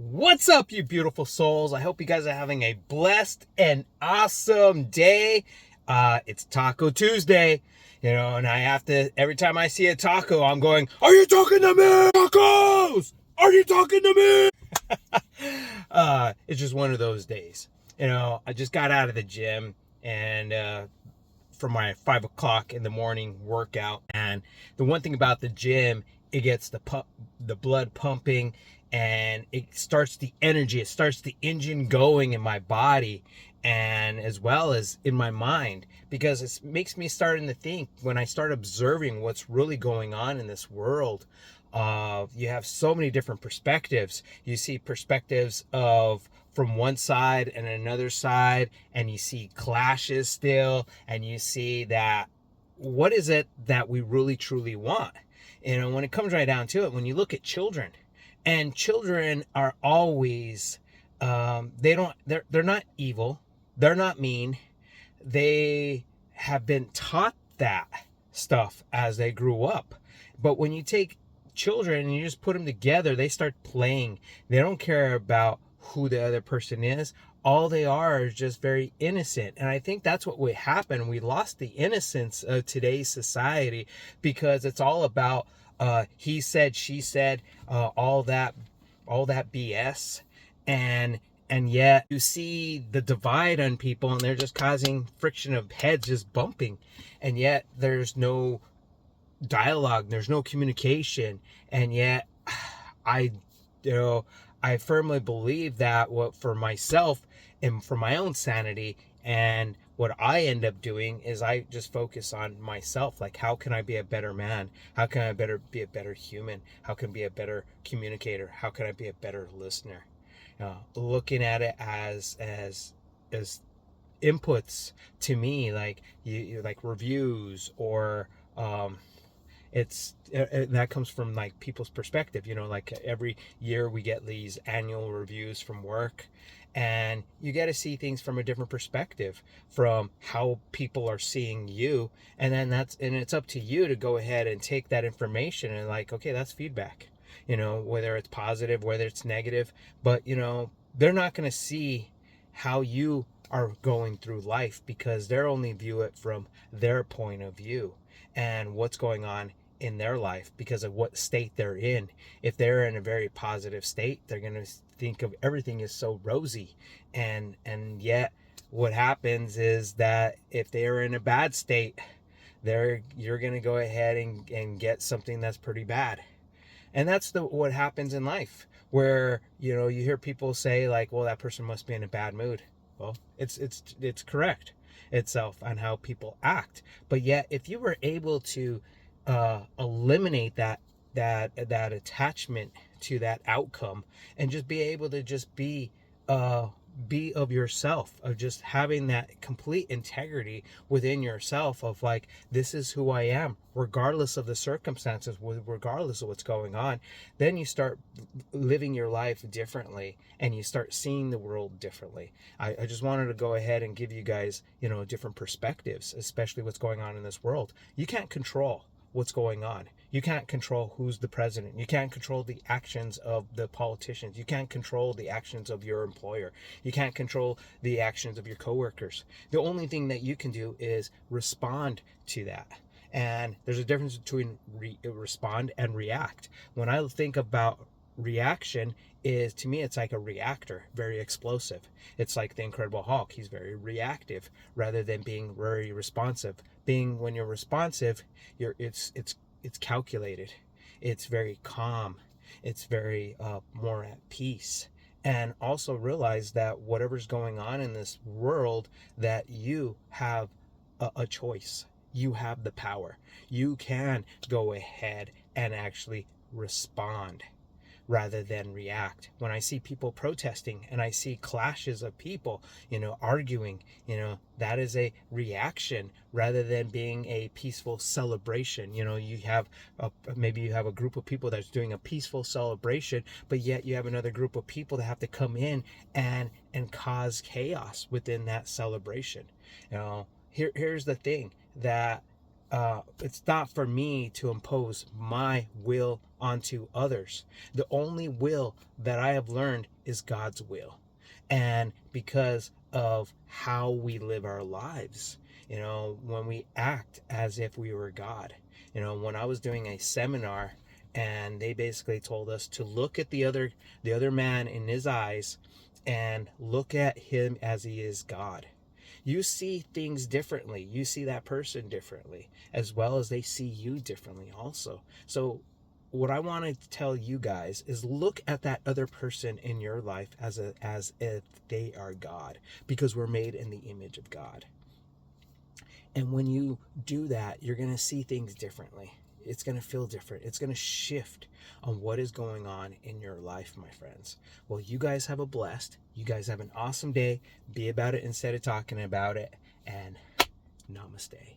What's up, you beautiful souls? I hope you guys are having a blessed and awesome day. It's Taco Tuesday, and I have to, every time I see a taco, I'm going, "Are you talking to me? Tacos! Are you talking to me?" It's just one of those days. I just got out of the gym and for my 5 o'clock in the morning workout. And the one thing about the gym, it gets the blood pumping, and it starts the energy, it starts the engine going in my body and as well as in my mind, because it makes me starting to think. When I start observing what's really going on in this world, you have so many different perspectives. You see perspectives of from one side and another side, and you see clashes still, and you see that what is it that we really truly want. When it comes right down to it, when you look at children, and children are always they're not evil, they're not mean, they have been taught that stuff as they grew up. But when you take children and you just put them together, they start playing. They don't care about who the other person is. All they are is just very innocent. And I think that's what would happen. We lost the innocence of today's society because it's all about he said, she said, all that BS. And yet you see the divide on people, and they're just causing friction of heads just bumping, and yet there's no dialogue, there's no communication. And yet I you know I firmly believe that what for myself and for my own sanity, and what I end up doing is I just focus on myself. Like, how can I be a better man? How can I be a better human? How can I be a better communicator? How can I be a better listener? Looking at it as inputs to me, like you like reviews, or it's that comes from like people's perspective. Like every year we get these annual reviews from work, and you get to see things from a different perspective, from how people are seeing you. And then it's up to you to go ahead and take that information and, like, okay, that's feedback, whether it's positive, whether it's negative. But they're not going to see how you are going through life, because they're only view it from their point of view and what's going on in their life because of what state they're in. If they're in a very positive state, they're going to think of everything is so rosy. And yet what happens is that if they're in a bad state, you're going to go ahead and get something that's pretty bad. And that's what happens in life, where you hear people say, like, well, that person must be in a bad mood. Well, it's correct itself on how people act. But yet, if you were able to eliminate that attachment to that outcome, and just be able to just be of yourself, of just having that complete integrity within yourself, of like, this is who I am regardless of the circumstances, regardless of what's going on, then you start living your life differently, and you start seeing the world differently. I just wanted to go ahead and give you guys different perspectives, especially what's going on in this world. You can't control what's going on. You can't control who's the president. You can't control the actions of the politicians. You can't control the actions of your employer. You can't control the actions of your coworkers. The only thing that you can do is respond to that. And there's a difference between respond and react. When I think about reaction, is to me, it's like a reactor, very explosive. It's like the Incredible Hulk. He's very reactive rather than being very responsive. When you're responsive, it's calculated, it's very calm, it's very more at peace. And also realize that whatever's going on in this world, that you have a choice. You have the power. You can go ahead and actually respond rather than react. When I see people protesting and I see clashes of people, arguing, that is a reaction rather than being a peaceful celebration. Maybe you have a group of people that's doing a peaceful celebration, but yet you have another group of people that have to come in and cause chaos within that celebration. Here's the thing, that it's not for me to impose my will onto others. The only will that I have learned is God's will. And because of how we live our lives, when we act as if we were God. When I was doing a seminar, and they basically told us to look at the other man in his eyes and look at him as he is God. You see things differently. You see that person differently, as well as they see you differently also. So what I want to tell you guys is look at that other person in your life as if they are God, because we're made in the image of God. And when you do that, you're going to see things differently. It's going to feel different. It's going to shift on what is going on in your life, my friends. Well, you guys have you guys have an awesome day. Be about it instead of talking about it. And namaste.